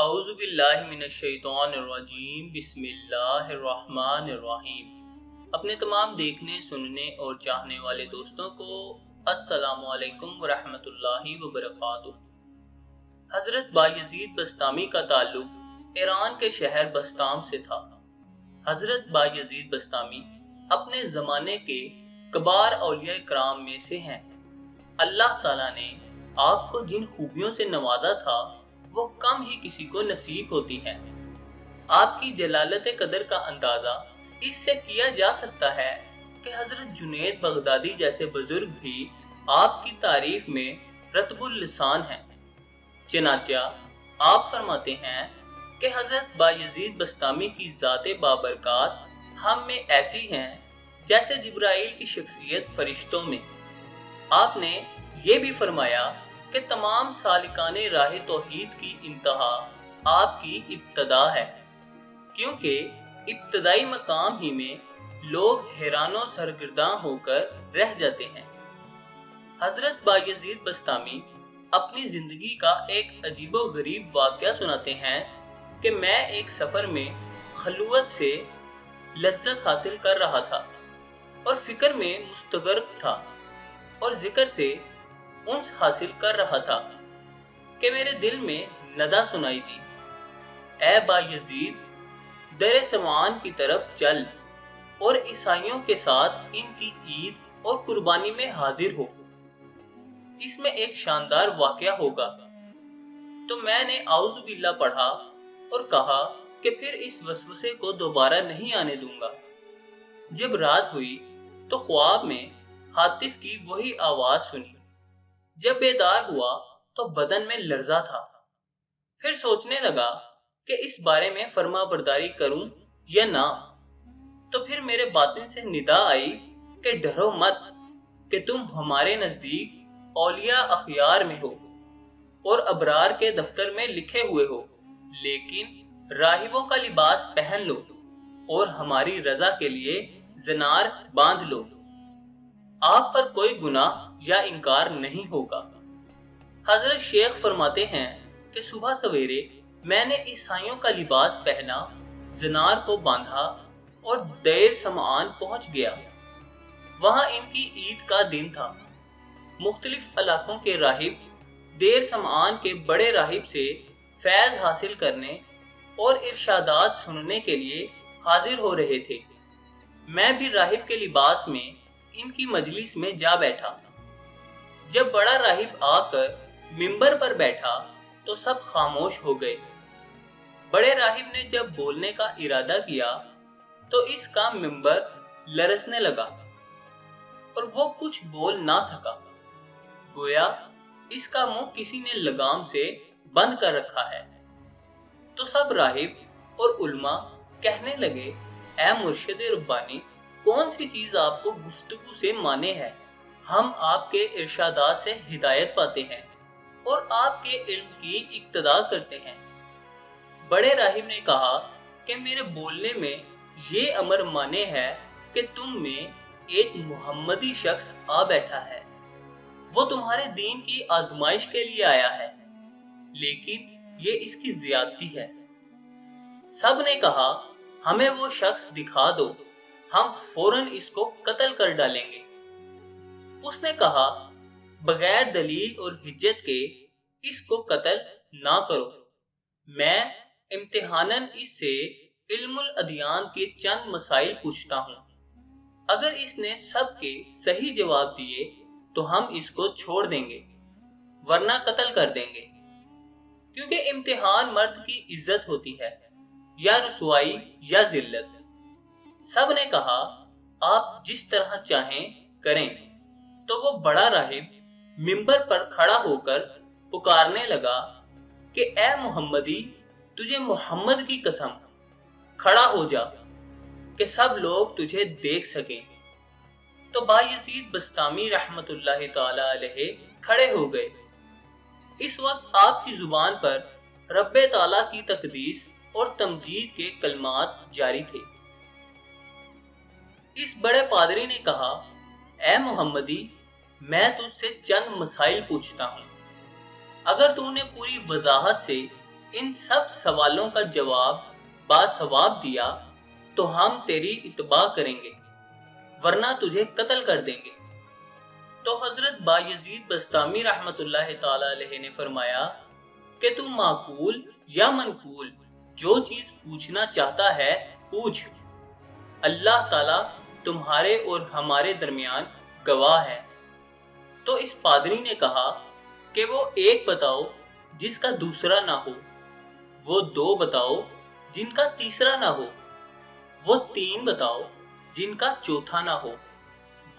اعوذ باللہ من الشیطان الرجیم بسم اللہ الرحمن الرحیم۔ اپنے تمام دیکھنے سننے اور چاہنے والے دوستوں کو السلام علیکم ورحمۃ اللہ وبرکاتہ۔ حضرت بایزید بسطامی کا تعلق ایران کے شہر بسطام سے تھا۔ حضرت بایزید بسطامی اپنے زمانے کے کبار اولیاء کرام میں سے ہیں۔ اللہ تعالیٰ نے آپ کو جن خوبیوں سے نوازا تھا وہ کم ہی کسی کو نصیب ہوتی ہیں۔ آپ کی جلالت قدر کا اندازہ اس سے کیا جا سکتا ہے کہ حضرت جنید بغدادی جیسے بزرگ بھی آپ کی تعریف میں رطب اللسان ہیں۔ چنانچہ آپ فرماتے ہیں کہ حضرت بایزید بسطامی کی ذات بابرکات ہم میں ایسی ہیں جیسے جبرائیل کی شخصیت فرشتوں میں۔ آپ نے یہ بھی فرمایا کہ تمام سالکان راہ توحید کی انتہا آپ کی ابتدا ہے، کیونکہ ابتدائی مقام ہی میں لوگ حیران و سرگرداں ہو کر رہ جاتے ہیں۔ حضرت بایزید بسطامی اپنی زندگی کا ایک عجیب و غریب واقعہ سناتے ہیں کہ میں ایک سفر میں خلوت سے لذت حاصل کر رہا تھا اور فکر میں مستغرق تھا اور ذکر سے انس حاصل کر رہا تھا کہ میرے دل میں ندا سنائی دی، اے بایزید، در سمعان کی طرف چل اور عیسائیوں کے ساتھ ان کی عید اور قربانی میں حاضر ہو، اس میں ایک شاندار واقعہ ہوگا۔ تو میں نے اعوذ باللہ پڑھا اور کہا کہ پھر اس وسوسے کو دوبارہ نہیں آنے دوں گا۔ جب رات ہوئی تو خواب میں ہاتف کی وہی آواز سنی۔ جب بیدار ہوا تو بدن میں لرزہ تھا۔ پھر سوچنے لگا کہ اس بارے میں فرما برداری کروں یا نہ۔ تو پھر میرے باطن سے ندا آئی کہ ڈرو مت کہ تم ہمارے نزدیک اولیاء اخیار میں ہو اور ابرار کے دفتر میں لکھے ہوئے ہو، لیکن راہبوں کا لباس پہن لو اور ہماری رضا کے لیے زنار باندھ لو۔ آپ پر کوئی گناہ یا انکار نہیں ہوگا۔ حضرت شیخ فرماتے ہیں کہ صبح سویرے میں نے عیسائیوں کا لباس پہنا، زنار کو باندھا اور دیر سمعان پہنچ گیا۔ وہاں ان کی عید کا دن تھا۔ مختلف علاقوں کے راہب دیر سمعان کے بڑے راہب سے فیض حاصل کرنے اور ارشادات سننے کے لیے حاضر ہو رہے تھے۔ میں بھی راہب کے لباس میں ان کی مجلس میں جا بیٹھا۔ جب بڑا راہب آ کر منبر پر بیٹھا تو سب خاموش ہو گئے۔ بڑے راہب نے جب بولنے کا ارادہ کیا تو اس کا منبر لرزنے لگا اور وہ کچھ بول نہ سکا، گویا اس کا منہ کسی نے لگام سے بند کر رکھا ہے۔ تو سب راہب اور علماء کہنے لگے، اے مرشد ربانی، کون سی چیز آپ کو گفتگو سے مانے ہے؟ ہم آپ کے ارشادات سے ہدایت پاتے ہیں اور آپ کے علم کی اقتدا کرتے ہیں۔ بڑے راہب نے کہا کہ میرے بولنے میں یہ امر مانے ہے کہ تم میں ایک محمدی شخص آ بیٹھا ہے، وہ تمہارے دین کی آزمائش کے لیے آیا ہے، لیکن یہ اس کی زیادتی ہے۔ سب نے کہا، ہمیں وہ شخص دکھا دو، ہم فوراً اس کو قتل کر ڈالیں گے۔ اس نے کہا، بغیر دلیل اور حجت کے اس کو قتل نہ کرو، میں امتحاناً اس سے علم الادیان کے چند مسائل پوچھتا ہوں۔ اگر اس نے سب کے صحیح جواب دیے تو ہم اس کو چھوڑ دیں گے، ورنہ قتل کر دیں گے، کیونکہ امتحان مرد کی عزت ہوتی ہے، یا رسوائی یا ذلت۔ سب نے کہا، آپ جس طرح چاہیں کریں۔ تو وہ بڑا راہب منبر پر کھڑا ہو کر پکارنے لگا کہ اے محمدی، تجھے محمد کی قسم، کھڑا ہو جا کہ سب لوگ تجھے دیکھ سکیں۔ تو بایزید بسطامی رحمت اللہ تعالی علیہ کھڑے ہو گئے۔ اس وقت آپ کی زبان پر رب تعالیٰ کی تقدیس اور تمجید کے کلمات جاری تھے۔ اس بڑے پادری نے کہا، اے محمدی، میں تجھ سے چند مسائل پوچھتا ہوں، اگر تو نے پوری وضاحت سے इन सब सवालों का जवाब बासवाब दिया तो हम तेरी इत्बा करेंगे, वरना तुझे कत्ल कर देंगे। तो हजरत बायजीद बस्तामी रहमतुल्लाह ताला अलैहि ने फरमाया कि तू माकूल या मनकूल जो चीज पूछना चाहता है पूछ, अल्लाह ताला तुम्हारे और हमारे दरमियान गवाह है। तो इस पादरी ने कहा कि वो एक बताओ जिसका दूसरा ना हो, वो दो बताओ जिनका तीसरा ना हो, वो तीन बताओ जिनका चौथा ना हो,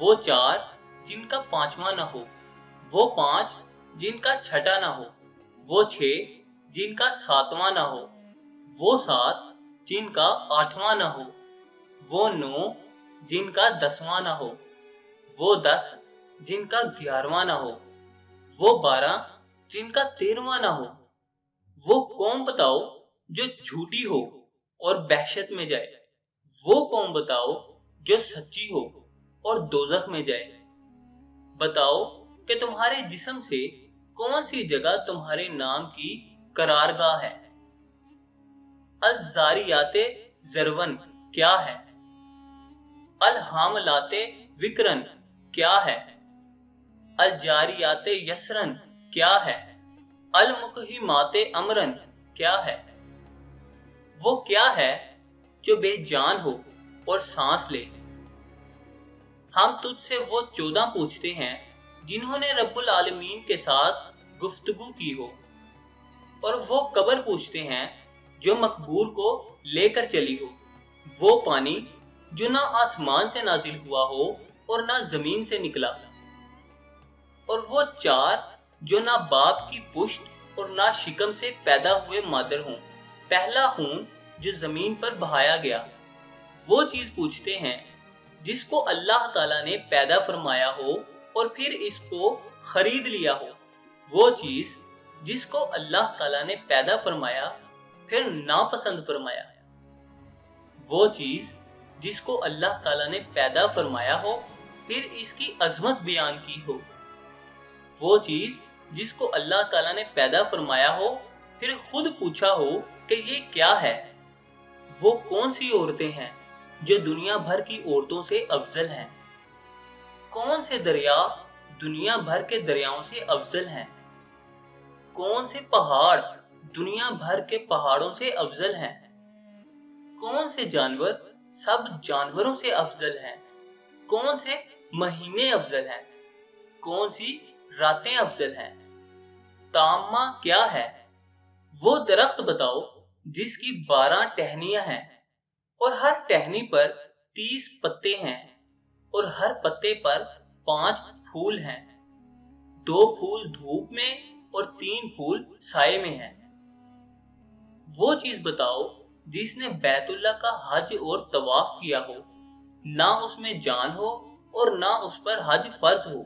वो चार जिनका पांचवा ना हो, वो पांच जिनका छठा ना हो, वो छह जिनका सातवां ना हो, वो सात जिनका आठवां ना हो, वो नौ जिनका दसवां ना हो, वो 10 जिनका 11वां ना हो, वो 12 जिनका 13वां ना हो। वो कौम बताओ जो झूठी हो और वहशत में जाए, वो कौम बताओ जो सच्ची हो और दोजख में जाए। बताओ कि तुम्हारे जिस्म से कौन सी जगह तुम्हारे नाम की करारगाह है। अल जारियाते जरवन क्या है, अल हामलाते विक्रन क्या है, अल जारियाते यसरन क्या है, अल मुकहिमाते अमरन क्या है। वो क्या है जो बेजान हो और सांस ले। हम तुझसे वो 14 पूछते हैं जिन्होंने रब्बुल आलमीन के साथ गुफ्तगू की हो, और वो कब्र पूछते हैं जो मकबूर को लेकर चली हो, वो पानी जो ना आसमान से नाजिल हुआ हो और ना जमीन से निकला, और वो चार जो ना बाप की पुश्त और ना शिकम से पैदा हुए मादर हों, पहला खून जो जमीन पर बहाया गया। वो चीज पूछते हैं जिसको अल्लाह ताला ने पैदा फरमाया हो और फिर इसको खरीद लिया हो, वो चीज जिसको अल्लाह ताला ने पैदा फरमाया फिर नापसंद फरमाया, वो चीज जिसको अल्लाह ताला ने पैदा फरमाया हो फिर इसकी अजमत बयान की हो, वो चीज जिसको अल्लाह ताला ने पैदा फरमाया हो फिर खुद पूछा हो कि ये क्या है। वो कौन सी औरतें हैं जो दुनिया भर की औरतों से अफजल हैं, कौन से दरिया दुनिया भर के दरियाओं से अफजल हैं, कौन से पहाड़ दुनिया भर के पहाड़ों से अफजल हैं, कौन से जानवर सब जानवरों से अफजल हैं, कौन से महीने अफजल हैं, कौन सी रातें अफजल हैं। तामा क्या है, वो दरख्त बताओ जिसकी 12 टहनियां हैं और हर टहनी पर 30 पत्ते हैं और हर पत्ते पर 5 फूल हैं, 2 फूल धूप में और 3 फूल साए में हैं। वो चीज बताओ जिसने बैतुल्लाह का हज और तवाफ किया हो, ना उसमें जान हो और ना उस पर हज फर्ज हो।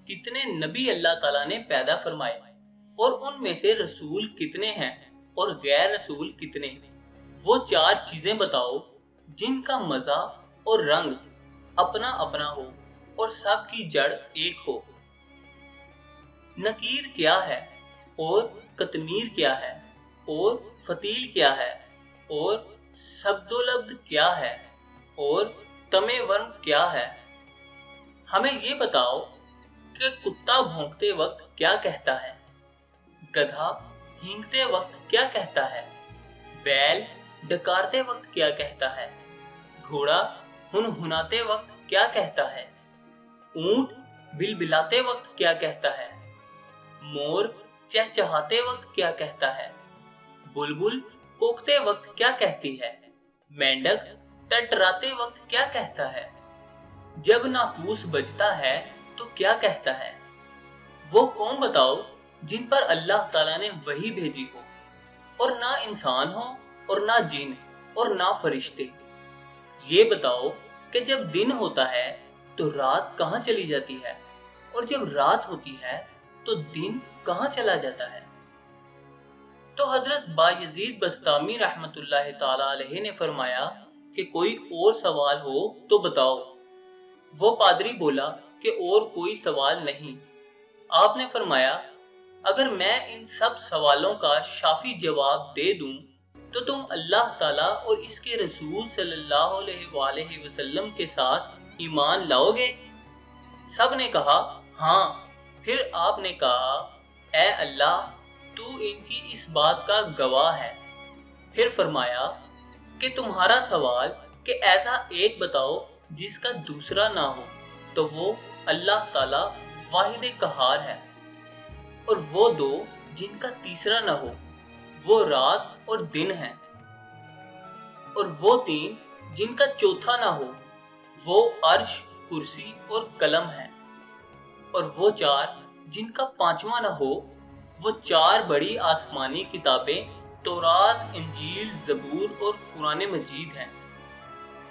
कितने नबी अल्लाह ताला ने पैदा फरमाए और उनमें से रसूल कितने हैं और गैर रसूल कितने। वो 4 चीजें बताओ जिनका मजा और रंग अपना अपना हो और सबकी जड़ एक हो। नकीर क्या है और कतमीर क्या है और फतील क्या है और सब्दोलब्द क्या है और तमे वर्म क्या है। हमें ये बताओ कि कुत्ता भौंकते वक्त क्या कहता है, गधा हींगते वक्त क्या कहता है, बैल डकारते वक्त क्या कहता है, घोड़ा हुनहुनाते वक्त क्या कहता है, ऊंट बिलबिलाते वक्त क्या कहता है, मोर चहचहाते वक्त क्या कहता है, बुलबुल कोकते वक्त क्या कहती है, मेंढक टटराते वक्त क्या कहता है, जब नाकूस बजता है तो क्या कहता है। वो कौन बताओ जिन पर अल्लाह ताला ने वही भेजी हो और ना इंसान हो और ना जिन और ना फरिश्ते। ये बताओ कि जब दिन होता है तो रात कहाँ चली जाती है और जब रात होती है तो दिन कहाँ चला जाता है। तो हजरत बायजीद बस्तामी रहमतुल्लाह ताला अलैहि ने फरमाया कि कोई और सवाल हो तो बताओ। वो पादरी बोला कि और कोई सवाल नहीं। आपने फरमाया اگر میں ان سب سوالوں کا شافی جواب دے دوں تو تم اللہ تعالیٰ اور اس کے رسول صلی اللہ علیہ وآلہ وسلم کے ساتھ ایمان لاؤ گے؟ سب نے کہا ہاں۔ پھر آپ نے کہا اے اللہ تو ان کی اس بات کا گواہ ہے۔ پھر فرمایا کہ تمہارا سوال کہ ایسا ایک بتاؤ جس کا دوسرا نہ ہو، تو وہ اللہ تعالیٰ واحد قہار ہے، اور وہ دو جن کا تیسرا نہ ہو، وہ رات اور دن ہے، اور وہ تین جن کا چوتھا نہ ہو، وہ عرش، کرسی اور قلم ہے، اور وہ چار جن کا پانچواں نہ ہو، وہ چار بڑی آسمانی کتابیں تورات، انجیل، زبور اور قرآن مجید ہیں،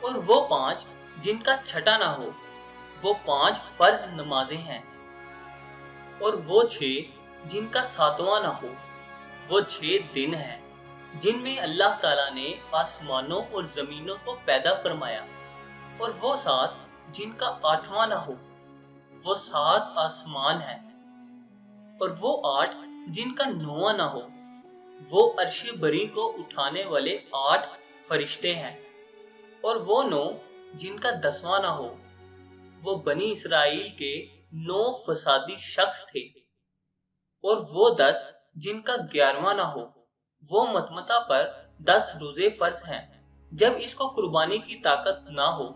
اور وہ پانچ جن کا چھٹا نہ ہو، وہ پانچ فرض نمازیں ہیں، اور وہ چھ جن کا ساتواں نہ ہو، وہ 6 دن ہیں جن میں اللہ تعالیٰ نے آسمانوں اور زمینوں کو پیدا فرمایا، اور وہ 7 جن کا 8واں نہ ہو، وہ 7 آسمان ہیں، اور وہ 8 جن کا 9واں نہ ہو، وہ عرش بری کو اٹھانے والے 8 فرشتے ہیں، اور وہ 9 جن کا 10واں نہ ہو، وہ بنی اسرائیل کے 9 فسادی شخص تھے، اور وہ 10 جن کا 11واں نہ ہو، وہ متمتع پر 10 روزے فرض ہیں جب اس کو قربانی کی طاقت نہ ہو،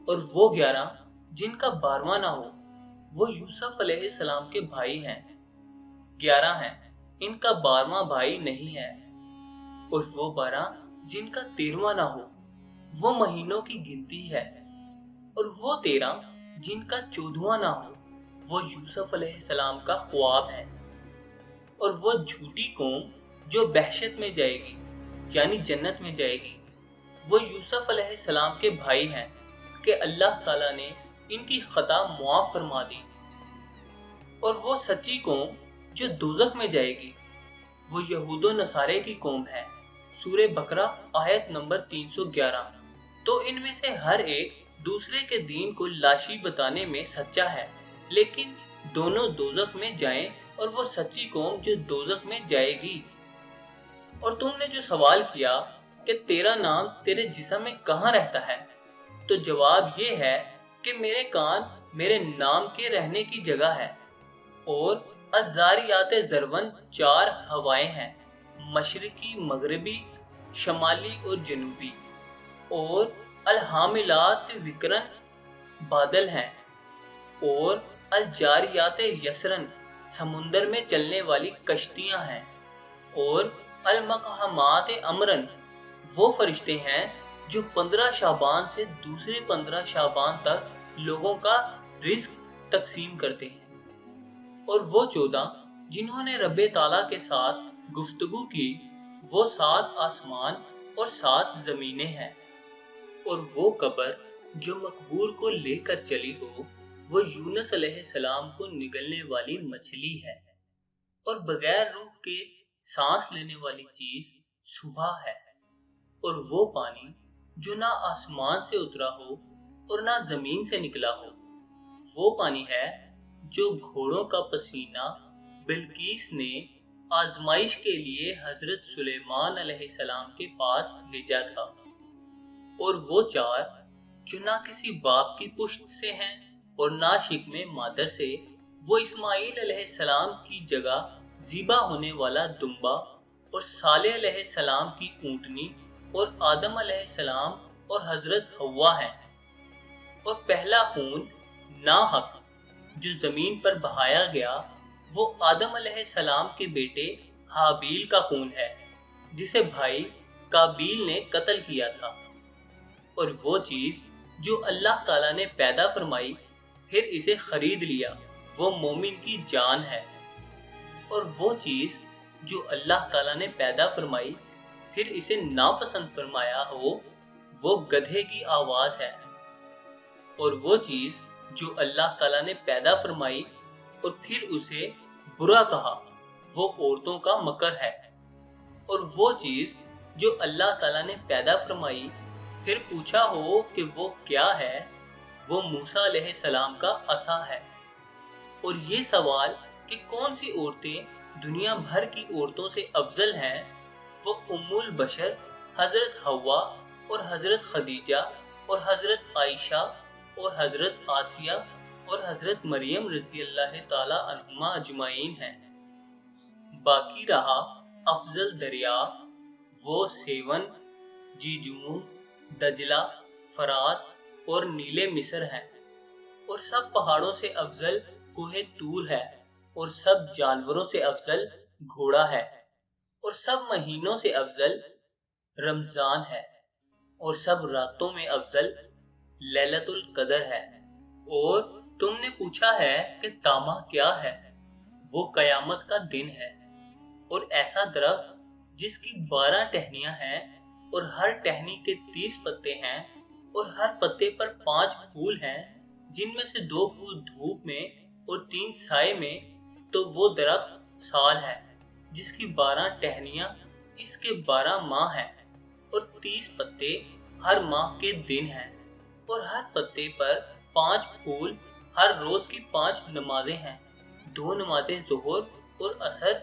اور وہ 11 جن کا 12واں نہ ہو، وہ یوسف علیہ السلام کے بھائی ہیں، 11 ہیں، ان کا 12واں بھائی نہیں ہے، اور وہ 12 جن کا 13واں نہ ہو، وہ مہینوں کی گنتی ہے، اور وہ 13 جن کا 14واں نہ ہو، وہ یوسف علیہ السلام کا خواب ہے، اور وہ جھوٹی قوم جو بحشت میں جائے گی یعنی جنت میں جائے گی، وہ یوسف علیہ السلام کے بھائی ہیں کہ اللہ تعالیٰ نے ان کی خطا معاف فرما دی، اور وہ سچی قوم جو دوزخ میں جائے گی، وہ یہود و نصارے کی قوم ہے۔ سورہ بقرہ آیت نمبر 311۔ تو ان میں سے ہر ایک دوسرے کے دین کو لاشی بتانے میں سچا ہے، لیکن دونوں دوزخ میں جائیں، اور وہ سچی قوم جو دوزخ میں جائے گی۔ اور تم نے جو سوال کیا کہ تیرا نام تیرے جسم میں کہاں رہتا ہے، تو جواب یہ ہے کہ میرے کان میرے نام کے رہنے کی جگہ ہے، اور الزاریات ضرون 4 ہوائیں ہیں، مشرقی، مغربی، شمالی اور جنوبی، اور الحاملات وکرن بادل ہیں، اور الجاریات یسرن سمندر میں چلنے والی کشتیاں ہیں، اور المقہمات امرن وہ فرشتے ہیں جو 15 شعبان سے دوسرے 15 شعبان تک لوگوں کا رزق تقسیم کرتے ہیں، اور وہ 14 جنہوں نے رب تعالیٰ کے ساتھ گفتگو کی، وہ 7 آسمان اور 7 زمینیں ہیں، اور وہ قبر جو مقبور کو لے کر چلی ہو، وہ یونس علیہ السلام کو نگلنے والی مچھلی ہے، اور بغیر روح کے سانس لینے والی چیز صبح ہے، اور وہ پانی جو نہ آسمان سے اترا ہو اور نہ زمین سے نکلا ہو، وہ پانی ہے جو گھوڑوں کا پسینہ بلقیس نے آزمائش کے لیے حضرت سلیمان علیہ السلام کے پاس بھیجا تھا، اور وہ 4 جو نہ کسی باپ کی پشت سے ہیں اور نہ شکم مادر سے، وہ اسماعیل علیہ السلام کی جگہ ذبح ہونے والا دمبا، اور صالح علیہ السلام کی اونٹنی، اور آدم علیہ السلام اور حضرت حوا ہیں، اور پہلا خون ناحق جو زمین پر بہایا گیا، وہ آدم علیہ السلام کے بیٹے حابیل کا خون ہے، جسے بھائی قابیل نے قتل کیا تھا، اور وہ چیز جو اللہ تعالیٰ نے پیدا فرمائی پھر اسے خرید لیا، وہ مومن کی جان ہے، اور وہ چیز جو اللہ تعالیٰ نے پیدا فرمائی پھر اسے ناپسند فرمایا ہو، وہ گدھے کی آواز ہے، اور وہ چیز جو اللہ تعالیٰ نے پیدا فرمائی اور پھر اسے برا کہا، وہ عورتوں کا مکر ہے، اور وہ چیز جو اللہ تعالیٰ نے پیدا فرمائی پھر پوچھا ہو کہ وہ کیا ہے، وہ موسیٰ علیہ السلام کا عصا ہے، اور یہ سوال कि कौन सी औरतें दुनिया भर की औरतों से अफजल हैं, वो उम्मुल बशर हजरत हवा और हजरत खदीजा और हजरत आयशा और हजरत आसिया और हजरत मरियम रजी अल्लाह ताला अन्हुमा अजमाइन हैं। बाकी रहा अफजल दरिया, वो सेवन, जीजूम, दजला, फरात और नीले मिस्र हैं। और सब पहाड़ों से अफजल कोहे तूर है, और सब जानवरों से अफजल घोड़ा है, और सब महीनों से अफजल रमजान है, और सब रातों में अफजल लैलतुल कदर है। और तुमने पूछा है कि तामा क्या है? वो कयामत का दिन है, और ऐसा दरख्त जिसकी 12 टहनियां हैं और हर टहनी के 30 पत्ते हैं और हर पत्ते पर 5 फूल हैं, जिनमें से 2 फूल धूप में और 3 साए में, तो वो दरख्त साल है जिसकी 12 टहनियां इसके 12 माह हैं और 30 पत्ते हर माह के दिन हैं, और हर पत्ते पर 5 फूल, हर रोज की 5 नमाजें हैं। 2 नमाजें ज़ोहर और असर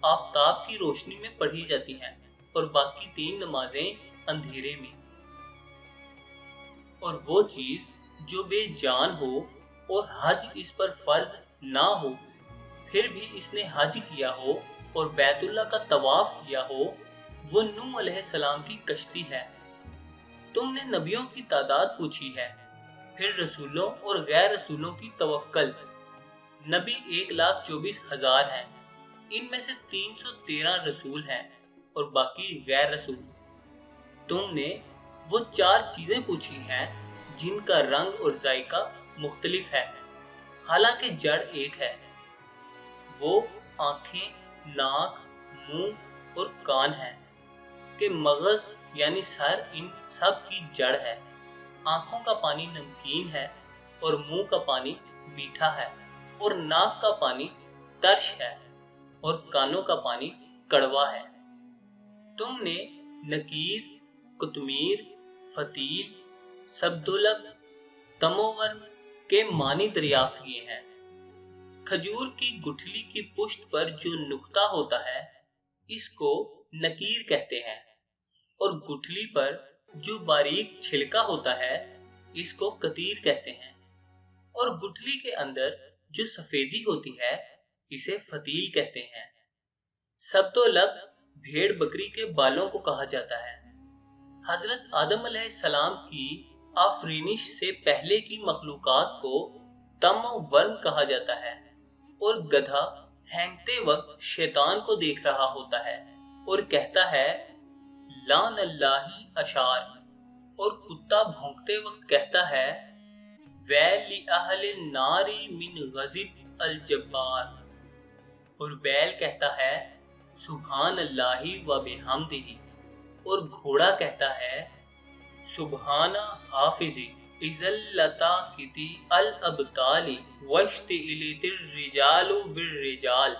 आफताब की रोशनी में पढ़ी जाती हैं, और बाकी 3 नमाजें अंधेरे में। और वो चीज जो बेजान हो और हज इस पर फर्ज ना हो, फिर भी इसने हज किया हो और बैतुल्लाह का तवाफ किया हो, वो नूह अलैहिस्सलाम की कश्ती है। तुमने नबियों की तादाद पूछी है, फिर रसूलों और गैर रसूलों की तवक्कल। नबी 1,24,000 हैं, इनमें से 313 रसूल हैं और बाकी गैर रसूल। तुमने वो 4 चीजें पूछी हैं जिनका रंग और जायका मुख्तलिफ है, हालांकि जड़ एक है। वो आंखें, नाक, मुंह और कान हैं कि मगज यानी सर इन सब की जड़ है। आंखों का पानी नमकीन है और मुंह का पानी मीठा है, और नाक का पानी तर्श है और कानों का पानी कड़वा है। तुमने नकीर, कुतमीर, फतील, सब्दुलक, तमोवन के मानी दरियाफ्त किए हैं। खजूर की गुठली की पुष्ट पर जो नुक्ता होता है, इसको नकीर कहते हैं, और गुठली पर जो बारीक छिलका होता है, इसको कतीर कहते हैं, और गुठली के अंदर जो सफेदी होती है, इसे फतील कहते हैं। सब्दुलक भेड़ बकरी के बालों को कहा जाता है। हजरत आदम अलैहिस्सलाम की आफरीनिश से पहले की मखलूकात को तम वर्म कहा जाता है, और गधा हैंगते वक्त शैतान को देख रहा होता है और कहता है लान अल्लाही अशार, और कुत्ता भौंकते वक्त कहता है वैल अहले नारी मिन गज़िब अल जब्बार, और बैल कहता है सुभान अल्लाही व बिहम्दिही, और घोड़ा कहता है सुबहाना हाफिजी इज़ल्लता किती अल अबताली वश्तिलितिर रिजालु बिर रिजाल,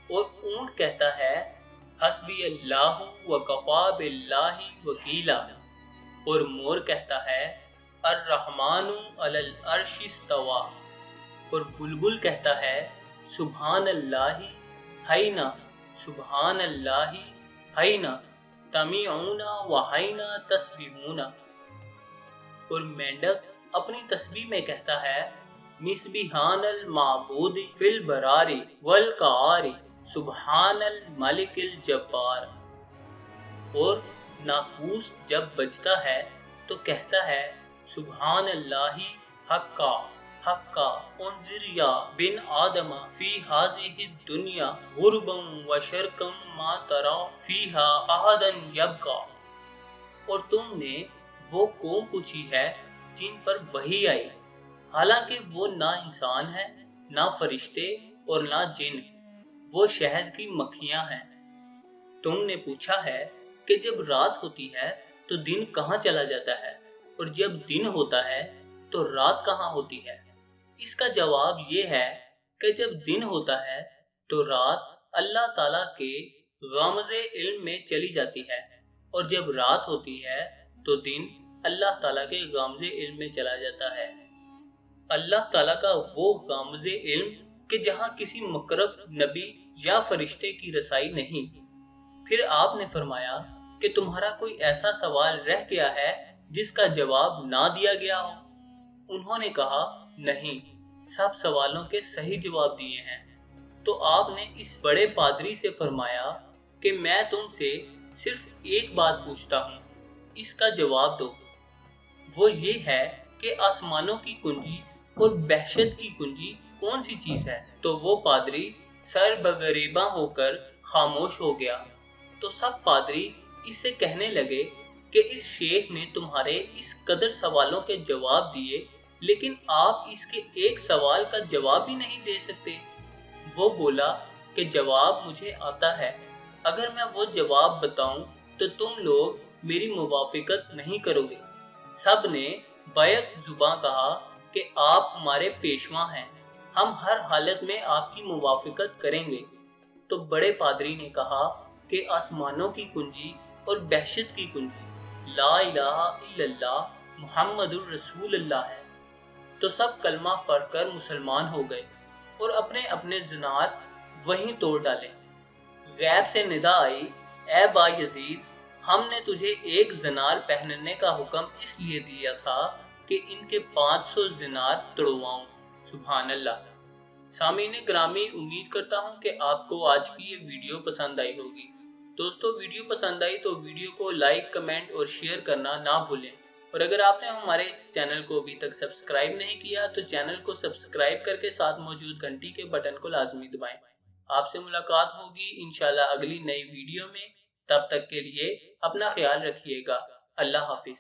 और ऊंट कहता है हस्बी अल्लाहु व कफा बिल्लाहि वकीला, और मोर कहता है अर्रहमानु अलल अर्श इस्तवा, और बुलबुल कहता है सुभान अल्लाही हैना, सुभान अल्लाही हैना तमीऊना व हैना तस्बीहूना, और मेंढक अपनी तस्बीह में कहता है मिसबिहानल माबूदी फिल बरारी वल कारी सुबहानल मालिकिल जब्बार, और नाकूस जब बजता है तो कहता है सुबहान अल्लाही हक्का हक्का उन्जिरिया बिन आदमा फी हाज़िहि दुनिया गुरबम व शरकम मा तरा फीहा अहदन यबका, और तुमने वो कौम पूछी है जिन पर वही आई, हालांकि वो ना इंसान है, ना फरिश्ते और ना जिन, वो शहद की मक्खियां हैं। तुमने पूछा है कि जब रात होती है तो दिन कहाँ चला जाता है, और जब दिन होता है तो रात कहाँ होती है? इसका जवाब ये है कि जब दिन होता है तो रात अल्लाह ताला के गामज़े इल्म में चली जाती है, और जब रात होती है तो दिन अल्लाह ताला के गामज़े इल्म में चला जाता है। अल्लाह ताला का वो गामज़े इल्म کہ जहां किसी मुकर्रब नबी या फरिश्ते की रसाई नहीं। फिर आपने फरमाया कि तुम्हारा कोई ऐसा सवाल रह गया है जिसका जवाब ना दिया गया हो? उन्होंने कहा, नहीं, सब सवालों के सही जवाब दिए हैं। तो आपने इस बड़े पादरी से फरमाया कि मैं तुमसे सिर्फ एक बात पूछता हूँ, इसका जवाब दो। वो ये है कि आसमानों की कुंजी और वहशत की कुंजी कौन सी चीज है? तो वो पादरी सर बगरेबा होकर खामोश हो गया। तो सब पादरी इससे कहने लगे कि इस शेख ने तुम्हारे इस कदर सवालों के जवाब दिए, लेकिन आप इसके एक सवाल का जवाब भी नहीं दे सकते। वो बोला कि जवाब मुझे आता है, अगर मैं वो जवाब बताऊं तो तुम लोग मेरी मुवाफिकत नहीं करोगे। सब ने बैक जुबां कहा कि आप हमारे पेशवा हैं, हम हर हालत में आपकी मुवाफिकत करेंगे। तो बड़े पादरी ने कहा कि आसमानों की कुंजी और वहशत की कुंजी ला इलाहा इल्लल्लाह मुहम्मदुर रसूलुल्लाह है। तो सब कलमा पढ़कर मुसलमान हो गए और अपने अपने ज़नात वहीं तोड़ डाले। गैब से निदा आई, ए बा यजीद, हमने तुझे एक ज़नार पहनने का हुक्म इसलिए दिया था कि इनके 500 ज़नार तोड़वाऊं। सुभान अल्लाह। सामीन ग्रामी, उम्मीद करता हूँ कि आपको आज की ये वीडियो पसंद आई होगी। दोस्तों, वीडियो पसंद आई तो वीडियो को लाइक, कमेंट और शेयर करना ना भूलें। और अगर आपने हमारे इस चैनल को अभी तक सब्सक्राइब नहीं किया तो चैनल को सब्सक्राइब करके साथ मौजूद घंटी के बटन को लाजमी दबाएं। आपसे मुलाकात होगी इंशाल्लाह अगली नई वीडियो में। तब तक के लिए अपना ख्याल रखिएगा। अल्लाह हाफिज।